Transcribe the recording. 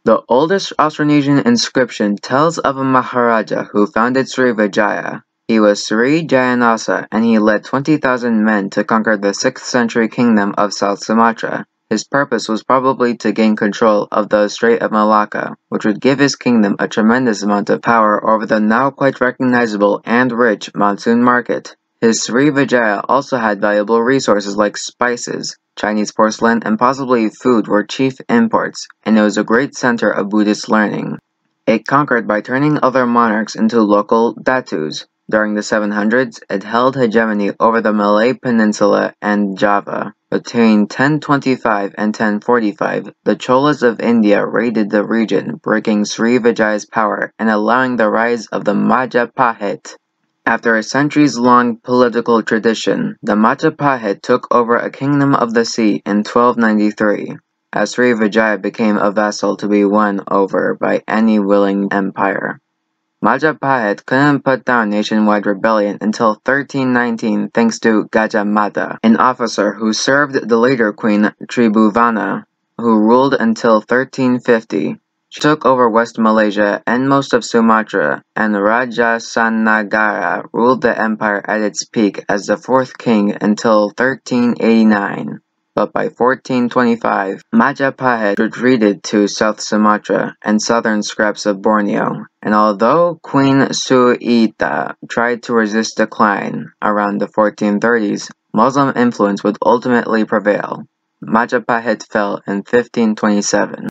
The oldest Austronesian inscription tells of a Maharaja who founded Srivijaya. He was Sri Jayanasa, and he led 20,000 men to conquer the 6th century kingdom of South Sumatra. His purpose was probably to gain control of the Strait of Malacca, which would give his kingdom a tremendous amount of power over the now quite recognizable and rich monsoon market. His Srivijaya also had valuable resources like spices, Chinese porcelain, and possibly food were chief imports, and it was a great center of Buddhist learning. It conquered by turning other monarchs into local datus. During the 700s, it held hegemony over the Malay Peninsula and Java. Between 1025 and 1045, the Cholas of India raided the region, breaking Srivijaya's power and allowing the rise of the Majapahit. After a centuries-long political tradition, the Majapahit took over a kingdom of the sea in 1293, as Srivijaya became a vassal to be won over by any willing empire. Majapahit couldn't put down nationwide rebellion until 1319 thanks to Gajah Mada, an officer who served the later queen Tribhuwana, who ruled until 1350. She took over West Malaysia and most of Sumatra, and Rajasanagara ruled the empire at its peak as the 4th king until 1389. But by 1425, Majapahit retreated to South Sumatra and southern scraps of Borneo, and although Queen Suita tried to resist decline around the 1430s, Muslim influence would ultimately prevail. Majapahit fell in 1527.